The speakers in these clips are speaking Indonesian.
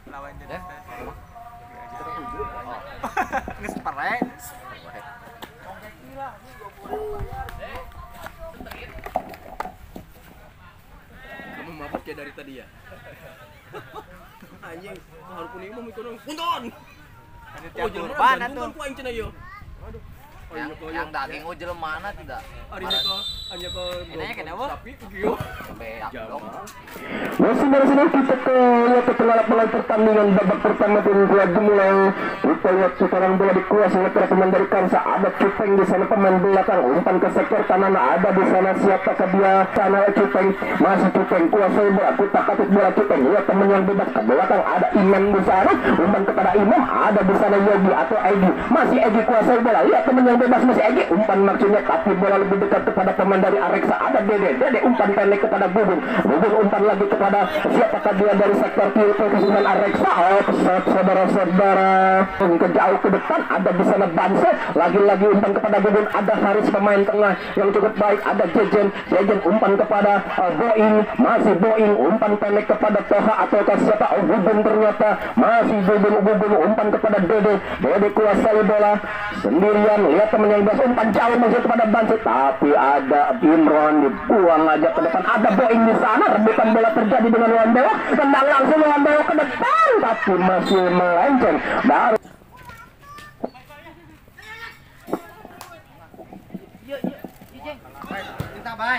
lawan Ya. ngespere. Kamu mabuk ya dari tadi ya? Anjing, harupun ini mau mikir punton. Ada tiap kurban atuh. Punton ku aing cenah ieu. Yang daging oh jelema na tidak. Ari nya ke Enaknya kenapa? sapi kieu. Beak dong. Masih dari sini kita ke lihat keterlaluan pertandingan babak pertama tim dua dimulai. Kita lihat sekarang bola dikuasai oleh para pemain dari Karsa. Ada Cupeng di sana pemain belakang. Umpan ke sektor kanan ada di sana siapakah dia? Sana Cupeng masih Cupeng kuasai bola. Kita katik bola Cupeng. Lihat teman yang bebas ke belakang ada Imam di sana. Umpan kepada Imam ada di sana Yogi atau Egi. Masih Egi kuasai bola. Lihat teman yang bebas masih Egi. Umpan maksudnya tapi bola lebih dekat kepada pemain dari Areksa. Ada Dede umpan pendek kepada Bubun umpan lagi kepada siapakah dia dari sektor kiri posisinya Areksa. Saudara-saudara ke jauh ke depan ada di sana Banse lagi-lagi umpan kepada Bubun. Ada Haris pemain tengah yang cukup baik. Ada Jejen umpan kepada Boing masih Boing umpan pendek kepada Toha atau siapa Bubun ternyata masih Bubun umpan kepada Dede kuasai bola sendirian. Lihat teman yang biasa umpan jauh masih kepada Banse tapi ada Imron dibuang aja ke depan. Ada Boing di sana, rebutan bola terjadi dengan Wandewo, tendang langsung Wandewo ke depan tapi masih melenceng. Baru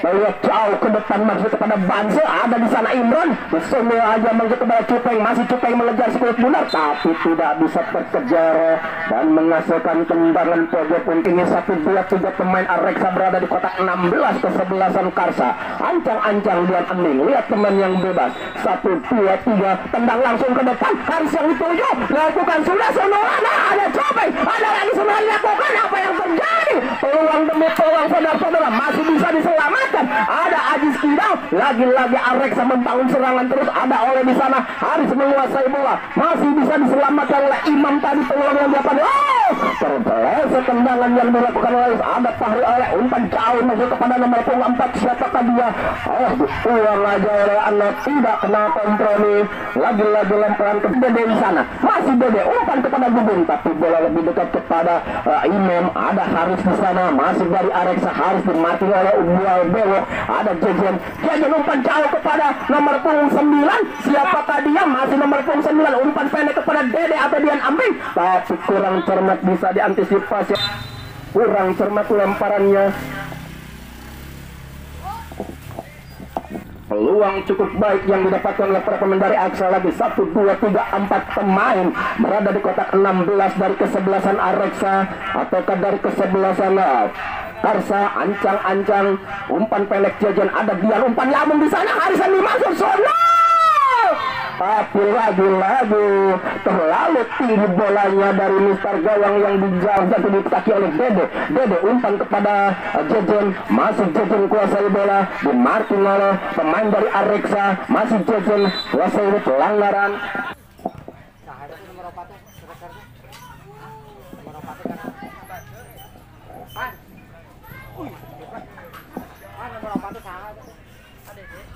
Lihat jauh ke depan masuk kepada Banse ada di sana Imron semua aja masuk kepada Cupeng masih Cupeng mengejar si kulit bunar tapi tidak bisa terkejar dan menghasilkan tendangan pojok pun. Ini 1-2-3 pemain Areksa berada di kotak 16 kesebelasan Karsa. Ancang-ancang Dian Ening. Lihat teman yang bebas 1-2-3 tendang langsung ke depan. Haris yang dituju lakukan sudah semua. Ada Cupeng ada lagi semua dilakukan. Apa yang terjadi? Peluang demi peluang saudara-saudara masih bisa diselamatkan. Ada Ajis Kidal lagi-lagi Areksa membangun serangan terus. Ada oleh di sana Haris menguasai bola masih bisa diselamatkan oleh Imam tadi peluang yang dapat. Terbeleset tendangan yang dilakukan oleh ada Fahri oleh umpan jauh masuk kepada nomor 4 siapakah dia? Dibuang aja oleh anak tidak kena kompromi. Lagi-lagi lemparan ke Dede di sana masih Dede umpan kepada Bubun tapi bola lebih dekat kepada Imam. Ada Haris di sana masih dari Areksa. Haris dimati oleh Ubual Bewok. Ada Jejen umpan jauh kepada nomor 9 siapakah dia? Masih nomor 9 umpan pendek kepada Dede atau Dian Ambing tapi kurang cermat bisa diantisipasi. Kurang cermat lemparannya. Peluang cukup baik yang didapatkan oleh para pemain dari Areksa lagi 1, 2, 3, 4 pemain berada di kotak 16 dari kesebelasan Areksa ataukah dari kesebelasan Karsa. Ancang-ancang umpan pendek Jejen ada Dian umpan lambung di sana Harisan dimasuk zona tapi lagi-lagi terlalu tinggi bolanya dari Mister Gawang yang dijauh jatuh ditaki oleh Dede umpan kepada Jejen masih Jejen kuasai bola dimarking oleh pemain dari Areksa masih Jejen kuasai pelanggaran.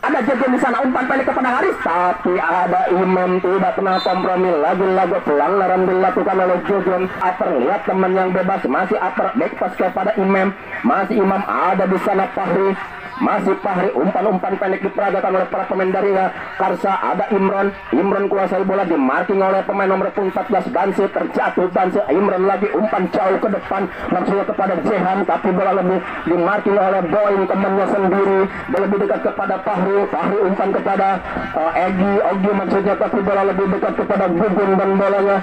Ada Jejen di sana umpan pendek kepada Haris tapi ada Imam tidak kena kompromi. Lagi-lagi pelanggaran dilakukan oleh Jejen. Upper lihat teman yang bebas masih upper back pass kepada Imam masih Imam ada di sana Fahri masih Fahri umpan pendek diperagakan oleh para pemain dari Karsa. Ada Imron kuasai bola dimarking oleh pemain nomor 14 Banse terjatuh Banse. Imron lagi umpan jauh ke depan langsung kepada Jehan tapi bola lebih dimarking oleh Boing temannya sendiri lebih dekat kepada Fahri umpan kepada Ogi maksudnya tapi bola lebih dekat kepada Gugun dan bolanya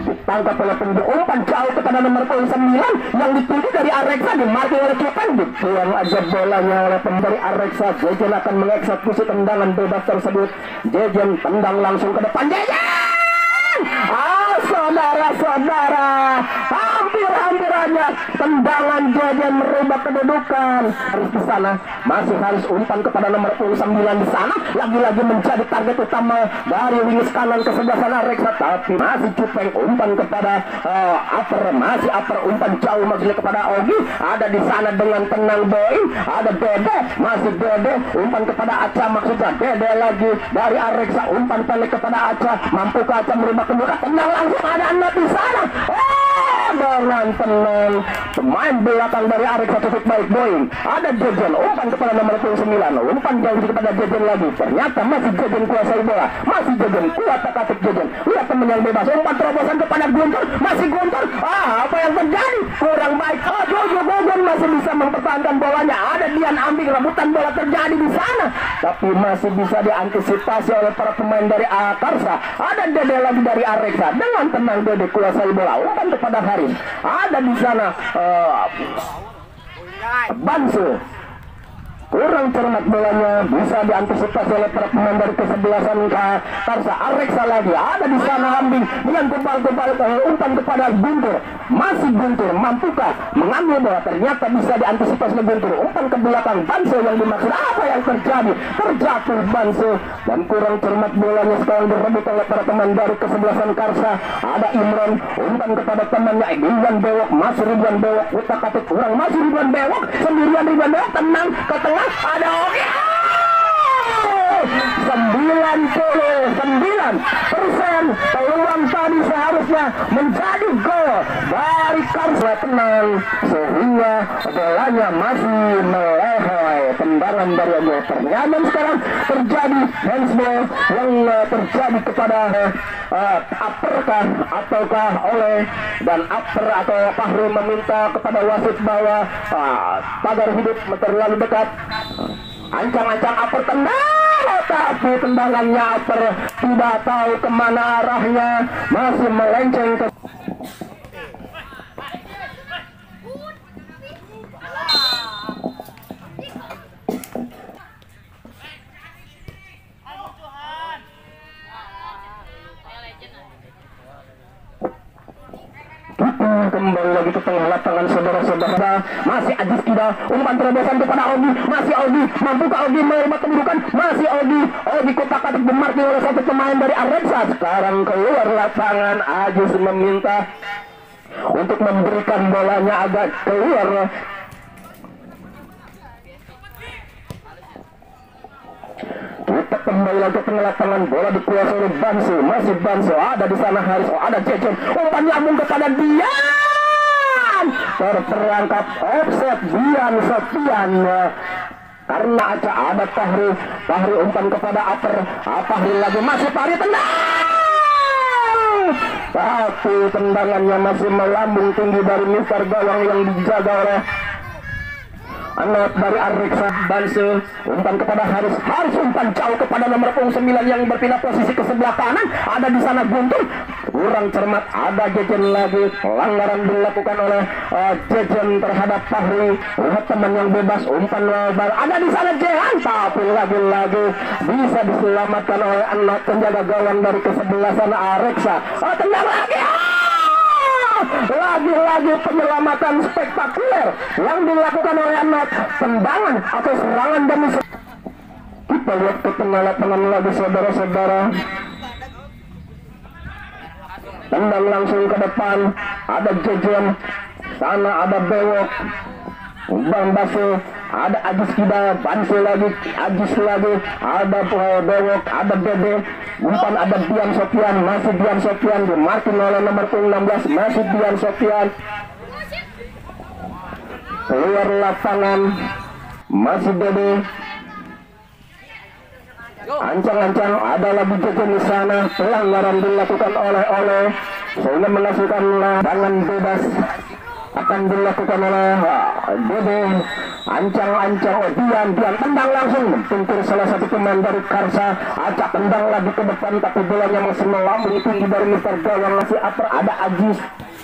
ditangkap oleh pemburu. Umpan jauh kepada nomor 9 yang dituju dari Areksa dimarking oleh Cupeng dibuang aja bola oleh pemberi Areksa. Jejen akan mengeksekusi tendangan bebas tersebut. Jejen tendang langsung ke depan. Jejen saudara-saudara hampir bolanya. Tendangan Jejen merubah kedudukan. Harus di sana masih harus umpan kepada nomor 29 di sana. Lagi-lagi menjadi target utama dari wingis kanan ke sebelah sana Reksa, tapi masih Cupeng umpan kepada upper, masih upper umpan jauh maksudnya kepada Ogi. Ada di sana dengan tenang Boy. Ada Dede, masih Dede umpan kepada Aca maksudnya. Dede lagi dari Reksa umpan pendek kepada Aca. Mampukah Aca merubah kedudukan? Tenang langsung ada anak di sana. Dengan tenang pemain belakang dari Reksa tutup baik Boy. Ada Jejen umpan kepada nomor 29. Umpan jauh kepada Jejen lagi. Ternyata masih Jejen kuasai bola. Masih Jejen kuat tak-atik Jejen. Lihat teman yang bebas. Umpan terobosan kepada Guntur. Masih Guntur. Apa yang terjadi? Kurang baik. Jojo Gogon masih bisa mempertahankan bolanya. Ada Dian ambil rebutan bola terjadi di sana. Tapi masih bisa diantisipasi oleh para pemain dari Akarsa. Ada Dede lagi dari Reksa. Dengan tenang Dede kuasai bola. Umpan kepada Haris. Ada di sana Bansu. Kurang cermat bolanya, bisa diantisipasi oleh para pemain dari kesebelasan Karsa. Reksa lagi ada di sana Ambing dengan kebal-kebal umpan kepada Guntur. Masih Guntur, mampukah mengambil bola? Ternyata bisa diantisipasi oleh Guntur. Umpan ke belakang Banso yang dimaksud. Apa yang terjadi? Terjatuh Banso dan kurang cermat bolanya sekarang direbut oleh para pemain dari kesebelasan Karsa. Ada Imron, umpan kepada temannya Ridwan Bewok. Masih Ridwan Bewok, utak-atik kurang, masih Ridwan Bewok sendirian. Ridwan Bewok tenang ke tengah. Ada Ogi. 99% peluang tadi seharusnya menjadi gol dari Karsa. Tenang sehingga bolanya masih melehoi. Tendangan dari Ogi. Ternyata sekarang terjadi handsball yang terjadi kepada upperkah ataukah oleh dan upper atau Fahri meminta kepada wasit bahwa pagar hidup terlalu dekat. Ancang-ancang upper tendang, tapi tendangannya upper tidak tahu kemana arahnya, masih melenceng ke kembali lagi ke tengah lapangan saudara-saudara. Masih Ajis Kida, umpan terobosan kepada Ogi. Masih Ogi, mampukah Ogi merubah kedudukan? Masih Ogi kotak-katik dimarking oleh satu pemain dari Reksa. Sekarang keluar lapangan, Ajis meminta untuk memberikan bolanya agak keluar. Kita kembali lagi ke tengah lapangan, bola dikuasai oleh Bansu. Masih Bansu, ada di sana Haris, ada Jejen, umpan lambung kepada Dian. Terperangkap offset Dian Sofian. Karena Aca ada Fahri umpan kepada Upper. Fahri lagi, masih Fahri tendang. Tapi tendangannya masih melambung tinggi dari Mister Gawang yang dijaga oleh anak dari Reksa. Bansu umpan kepada Haris umpan jauh kepada nomor 9 yang berpindah posisi ke sebelah kanan. Ada di sana Guntur, kurang cermat. Ada Jejen lagi, pelanggaran dilakukan oleh Jejen terhadap Fahri. Lihat teman yang bebas, umpan baru ada di sana Jehan, tapi lagi-lagi bisa diselamatkan oleh anak penjaga gawang dari kesebelasan Reksa. Tendang lagi. Lagi-lagi penyelamatan spektakuler yang dilakukan oleh anak. Tendangan atau serangan demi kita lihat ke tengah lapangan lagi saudara-saudara. Tendang langsung ke depan. Ada Jejen, sana ada Bewok, Bang Basu, ada Ajis Kida, Bansu lagi, Ajis lagi, ada Bewok, ada Dede, umpan ada Dian Sofian, masih Dian Sofian dimarking oleh nomor 16, masih Dian Sofian. Keluar lapangan, masih Dede. Ancang-ancang ada lagi Jejen di sana, pelanggaran dilakukan oleh sehingga menghasilkan tangan bebas akan dilakukan oleh Dede. Ancang-ancang Dian tendang langsung mentuntur salah satu pemain dari Karsa. Acak tendang lagi ke depan tapi bolanya masih melambung tinggi dari Mister Gawang. Masih Upper, ada Ajis.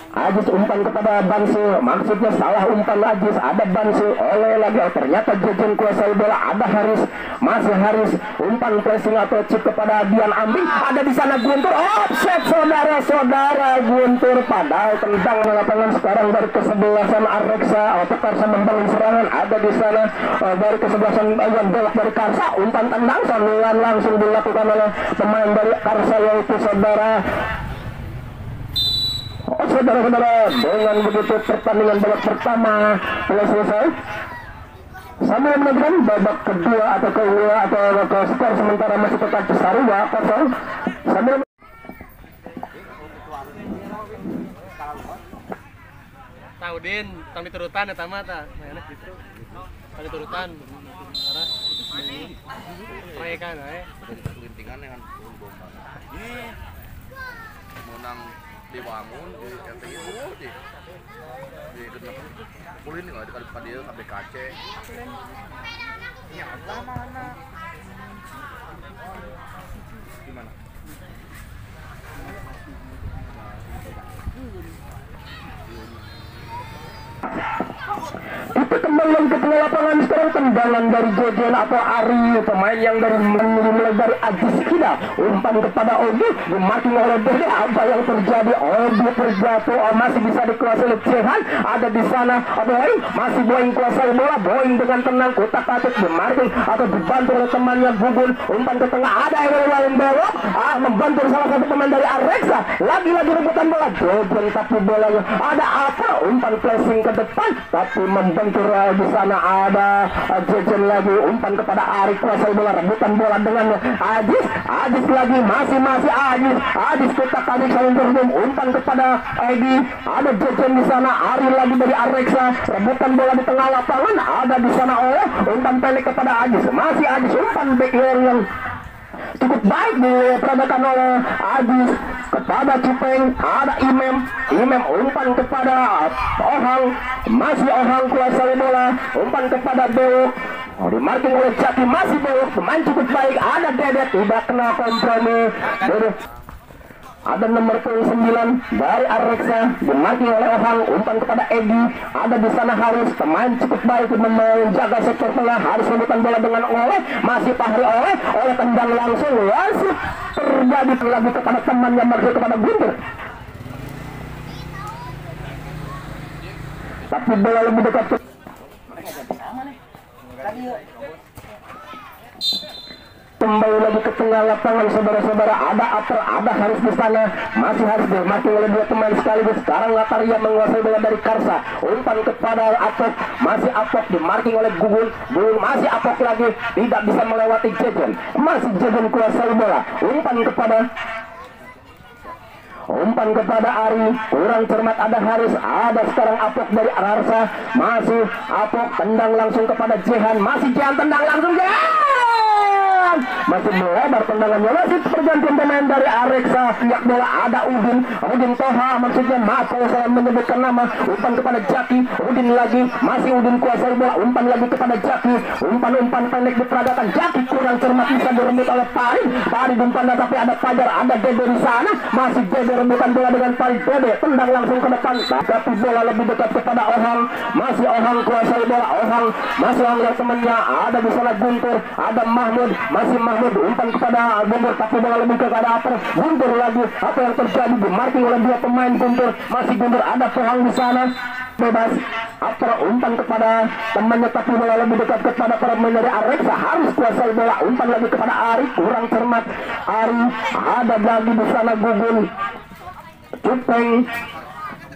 Ajis umpan kepada Bansu, maksudnya salah umpan Ajis, ada Bansu, oleh lagi, ternyata Jejen kuasai bola, ada Haris, masih Haris, umpan pressing atau chip kepada Dian Ambi, ada di sana Guntur, offset saudara-saudara, Guntur padahal tendang lapangan sekarang dari kesebelasan Areksa, Karsa membangun serangan, ada di sana dari kesebelasan Iwan belok dari Karsa, umpan tendang, sambilan langsung dilakukan oleh pemain dari Karsa yaitu saudara. Saudara-saudara, dengan begitu pertandingan babak pertama telah selesai. Sambil menentukan babak kedua atau ke skor sementara masih tetap Sari 2-0. Sambil tahu Din, tami turutan eta mah tah. Enak gitu. Tami turutan. Karena proyekan ae. Kelintingan dengan bomba. Ini menang dibangun di RTI di genep pulin nggak dikali padil sampai KC nyata mana gimana itu kembali ke tengah lapangan sekarang, tendangan dari Jejen atau Ari, pemain yang mulai dari Ajis Kida, umpan kepada Ogi, dimarking oleh Dede. Apa yang terjadi? Ogi terjatuh, masih bisa dikuasai oleh Jehan, ada di sana Boeing, masih Boeing kuasai bola, Boeing dengan tenang kotak atik, dimarking atau dibantu oleh temannya Gugun, umpan ke tengah, ada yang belok, membantu salah satu pemain dari Areksa, lagi-lagi rebutan bola, Jejen tapi bolanya ada apa? Umpan flashing ke depan, tapi membentur di sana ada Jejen lagi, umpan kepada Ari kuasai bola, rebutan bola dengan Ajis lagi, masih Ajis kotak adik saling terhubung, umpan kepada Egi, ada Jejen di sana, Ari lagi dari Areksa, rebutan bola di tengah lapangan, ada di sana oleh umpan pendek kepada Ajis, masih Ajis, umpan back yang cukup baik diperadakan oleh Ajis kepada Cupeng, ada Imem umpan kepada Ohang, masih Ohang kuasai bola, umpan kepada Bewok, dimarking oleh Jaki, masih Bewok, pemain cukup baik, ada Dedet, tidak kena kompromi, Dedet. Ada nomor 9 dari Areksa, dimarking oleh Ohang, umpan kepada Egi, ada di sana Haris, pemain cukup baik menjaga sektor tengah, Haris rebutan bola dengan oleh, masih Fahri oleh tendang langsung, wasit terjadi lagi kepada temannya, marking kepada Guntur. Tapi bola lebih dekat ke kembali lagi ke tengah lapangan saudara-saudara, ada Apel, ada Haris di sana, masih Haris dimarking oleh dua teman sekaligus. Sekarang Lataria menguasai bola dari Karsa, umpan kepada Apok, masih Apok dimarking oleh Gugun, masih Apok lagi, tidak bisa melewati Jejen, masih Jejen kuasai bola, umpan kepada Ari, kurang cermat, ada Haris, ada sekarang Apok dari Ararsa, masih Apok tendang langsung kepada Jehan, masih Jehan tendang langsung, Jehan masih melebar tendangannya, wasit pergantian pemain dari Areksa, pihak bola ada Udin Toha, maksudnya maaf kalau saya menyebutkan nama, umpan kepada Jaki, Udin lagi, masih Udin kuasai bola, umpan lagi kepada Jaki, umpan pendek diperagakan, Jaki kurang cermat, bisa dirembut oleh Farid umpan tapi ada Fajar, ada Dede di sana, masih Dede rebutan bola dengan Farid, Dede tendang langsung ke depan, tapi bola lebih dekat kepada Ohang, masih Ohang kuasai bola, masih Ohang dan temannya, ada di sana Guntur, ada Mahmud, masih Mahmud umpan kepada Guntur, tapi bola lebih kepada Aper, Guntur lagi, apa yang terjadi, dimarking oleh dua pemain Guntur, masih Guntur, ada Pohang di sana, bebas, Aper umpan kepada temannya, tapi bola lebih dekat kepada pemain dari Areksa, harus kuasai bola, umpan lagi kepada Ari, kurang cermat, Ari, ada lagi di sana Gugun, Cupeng,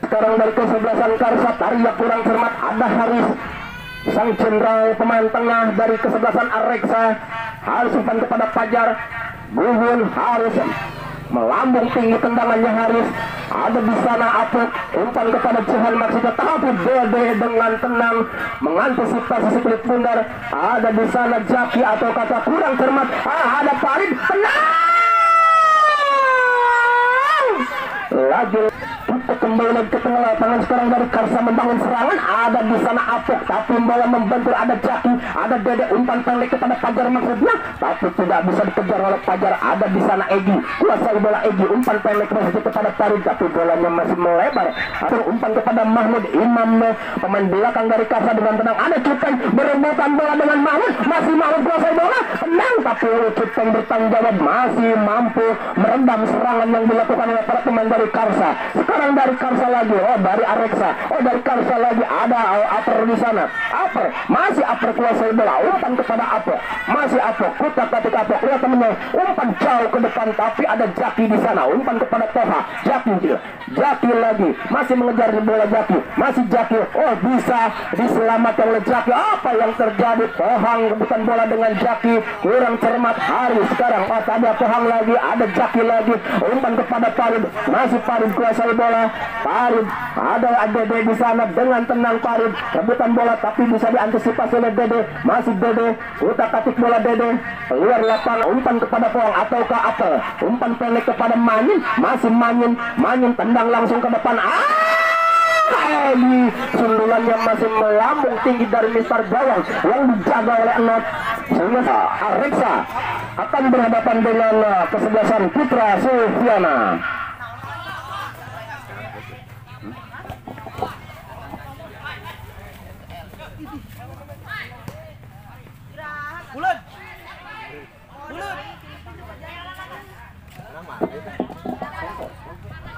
sekarang dari kesebelasan Karsa, Taria kurang cermat, ada Haris, sang jenderal pemain tengah dari kesebelasan Areksa, harus umpan kepada Fajar, Gugun, harus melambung tinggi tendangannya Haris, ada di sana Apok, umpan kepada Jehan, maksudnya tapi Dede dengan tenang mengantisipasi split pundar, ada di sana Jaki atau kata kurang cermat, ada Farid, tenang lagi kita kembali kembali lagi ke tengah lapangan sekarang dari Karsa membangun serangan. Ada di sana Apok, tapi bola membentur. Ada Jaki, ada Dede, umpan pendek kepada Fajar maksudnya, tapi tidak bisa dikejar oleh Fajar. Ada di sana Egi, kuasai bola Egi, umpan pendek masih kepada Farid, tapi bolanya masih melebar. Atau umpan kepada Mahmud Imam, pemain belakang dari Karsa dengan tenang. Ada Cupeng berebutan bola dengan Mahmud, masih Mahmud kuasai bola, tenang, tapi Cupeng bertanggung jawab, masih mampu meredam serangan yang dilakukan oleh para pemain dari Karsa. Sekarang dari Karsa lagi, dari Areksa, dari Karsa lagi ada Aper di sana. Aper, masih Aper kuasai bola, umpan kepada Aper, masih Aper, kutak ketika Aper, lihat temennya, umpan jauh ke depan, tapi ada Jaki di sana, umpan kepada Toha, Jaki lagi, masih mengejar bola Jaki, masih Jaki, bisa diselamatkan oleh Jaki. Apa yang terjadi? Pohang rebutan bola dengan Jaki, kurang cermat Hari sekarang. Ada Pohang lagi, ada Jaki lagi, umpan kepada Farid, masih Farid kuasai bola, Farid, ada Dede di sana dengan tenang. Farid rebutan bola tapi bisa diantisipasi oleh Dede, masih Dede, utak-atik bola Dede keluar lapangan, umpan kepada Pohang ataukah Apel, umpan pendek kepada Manyin, masih Manyin tendang langsung ke depan. Di sundulan yang masih melambung tinggi dari Mister Gawang yang dijaga oleh Enot, sehingga Areksa akan berhadapan dengan kesebelasan Putra Sufiana.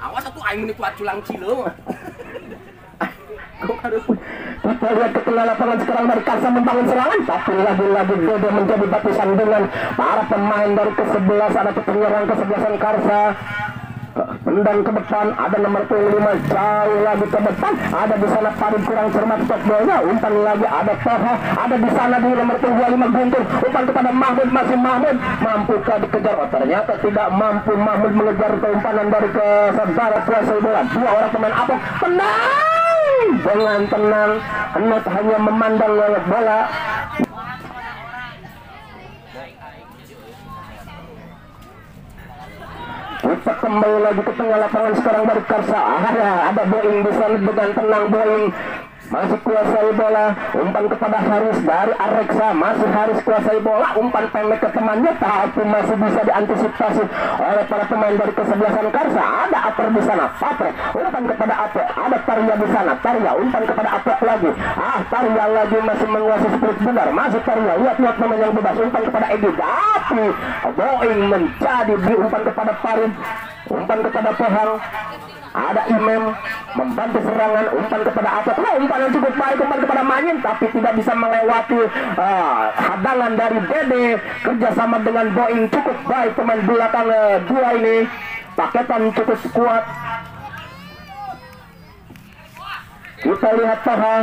Awas satu aing ini kuat culang cilung. Kita lihat ke tengah lapangan sekarang dari Karsa membangun serangan, tapi lagi-lagi Dede menjadi batisan dengan para pemain dari kesebelasan atau penyerang kesebelasan Karsa. Tendang ke depan, ada nomor 25 jauh lagi ke depan, ada di sana Farid kurang cermat bolanya, umpan lagi ada Toha, ada di sana di nomor 25 Guntur, umpan kepada Mahmud, masih Mahmud, mampukah dikejar? Ternyata tidak mampu. Mahmud mengejar keumpanan dari ke saudara kuasai bola, dua orang pemain Apok, tenang dengan tenang, Enot hanya memandang bola. Kita kembali lagi ke tengah lapangan sekarang dari Karsa. Ada Boeing di sana dengan tenang. Boeing masih kuasai bola, umpan kepada Haris dari Areksa, masih Haris kuasai bola, umpan pendek ke temannya, tapi masih bisa diantisipasi oleh para pemain dari kesebelasan Karsa. Ada Aper di sana, Aper, umpan kepada Aper, ada Tarya di sana, Tarya, umpan kepada Aper lagi, Tarya lagi masih menguasai spirit benar, masih Tarya, lihat pemain yang bebas, umpan kepada Edi, tapi Boeing menjadi di umpan kepada Farid, umpan kepada Pohang. Ada Imam membantu serangan, umpan kepada Atok, umpan yang cukup baik, umpan kepada Manyin, tapi tidak bisa melewati hadangan dari Dede. Kerjasama dengan Boeing cukup baik, pemain belakang dua ini paketan cukup kuat. Kita lihat Toha,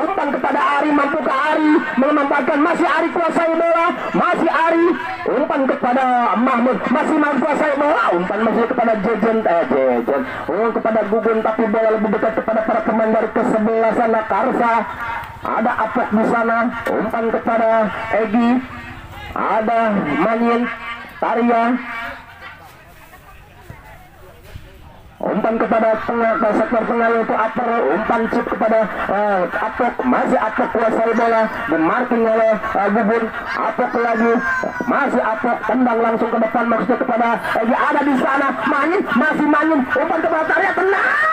umpan kepada Ari, mampukah Ari memanfaatkan, masih Ari kuasai bola, masih Ari, umpan kepada Mahmud, masih Mahmud kuasai bola, umpan masih kepada Jejen, kepada Gugun, tapi bola lebih dekat kepada para pemain dari kesebelasan Karsa. Ada Apok di sana, umpan kepada Egi, ada Manyin, Tarya, umpan kepada sektor tengah yaitu Aper, umpan chip kepada Apok, masih Apok kuasai bola, dimarking oleh Gugun, Apok lagi, masih Apok, tendang langsung ke depan maksudnya kepada Egi, ada di sana Manyin, masih Manyin, umpan kepada Tarya, tenang.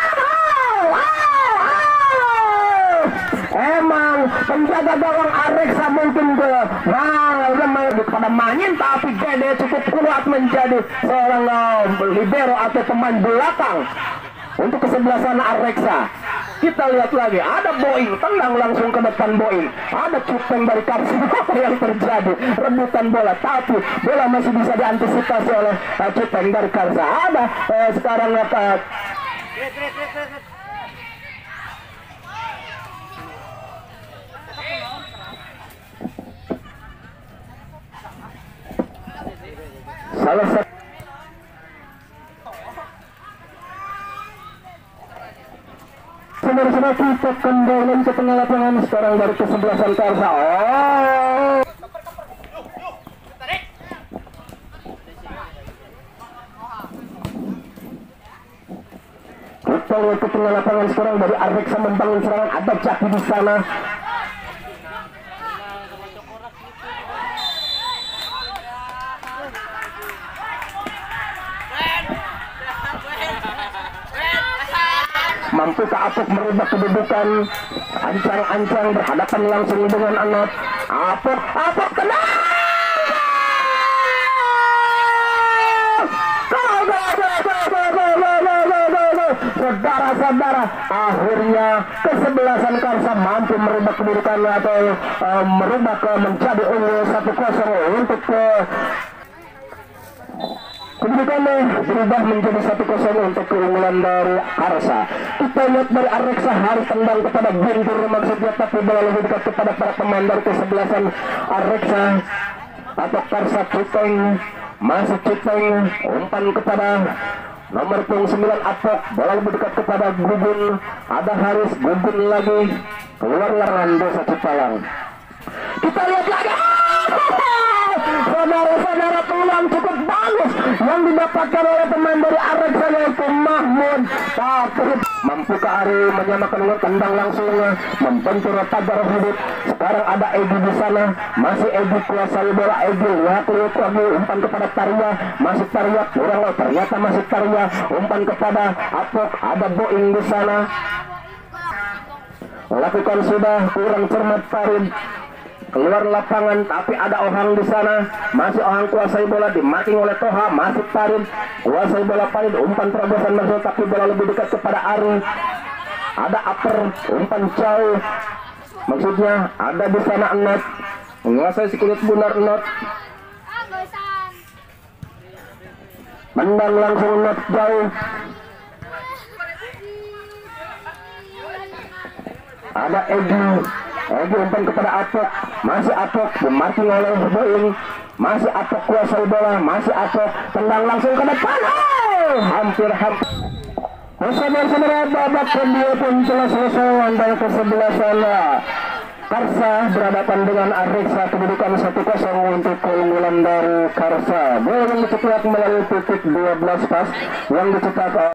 Emang penjaga gawang Areksa mungkin lemah kepada Manyin, tapi Dede cukup kuat menjadi seorang libero atau pemain belakang untuk kesebelasan Areksa. Kita lihat lagi, ada Boeing, tendang langsung ke depan Boeing, ada Cupeng dari Karsa. Apa yang terjadi? Rebutan bola, tapi bola masih bisa diantisipasi oleh Cupeng dari Karsa. Ada sekarang salah satu saudara-saudara, kita kembali ke tengah lapangan sekarang dari kesebelasan Karsa. Kita bola ke tengah lapangan sekarang dari Arreksa membangun serangan, ada Jaki di sana. Mampukah Apok merubah kedudukan? Ancang-ancang berhadapan langsung dengan Anot. Apok kena. Saudara-saudara, akhirnya kesebelasan Karsa mampu merubah kedudukan atau merubah menjadi unggul 1-0 untuk kedudukannya berubah menjadi 1-0 untuk keunggulan dari Karsa. Kita lihat dari Arreksa harus tendang kepada Guntur maksudnya, tapi bola lebih dekat kepada para pemain dari kesebelasan Arreksa atau Karsa. Cipeng masih Cipeng, umpan kepada nomor punggung 9 Apok, bola lebih dekat kepada Gugun, ada Haris, Gugun lagi, keluar larangan Desa Cipalang. Kita lihat lagi, saudara-saudara, peluang cukup bagus yang didapatkan oleh pemain dari Arreksa yaitu Mahmud. Tapi mampukah Ari menyamakan ulang, tendang langsung membentur pagar hidup. Sekarang ada Egi di sana, masih Egi kuasai bola. Egi lihat lagi, umpan kepada Tarya, masih Tarya kurang, ternyata masih Tarya, umpan kepada Apok, ada Boing di sana. Lakukan sudah kurang cermat Farid, keluar lapangan, tapi ada Ohang di sana, masih Ohang kuasai bola, dimaking oleh Toha, masih Farid kuasai bola. Farid umpan terobosan masuk, tapi bola lebih dekat kepada Ari, ada Upper, umpan jauh, maksudnya ada di sana Enot menguasai si kulit bunar. Enot mendang langsung, Enot jauh, ada Egi umpan kepada Apok, masih Apok dimarking oleh Boing, masih Apok kuasai bola, masih Apok tendang langsung ke depan. Hampir saudara-saudara, babak kedua pun telah selesai. Andai kesebelasan Karsa berhadapan dengan Arreksa, kedudukan 1-0 untuk keunggulan dari Karsa. Bola yang dicetak melalui titik 12 pas yang dicetak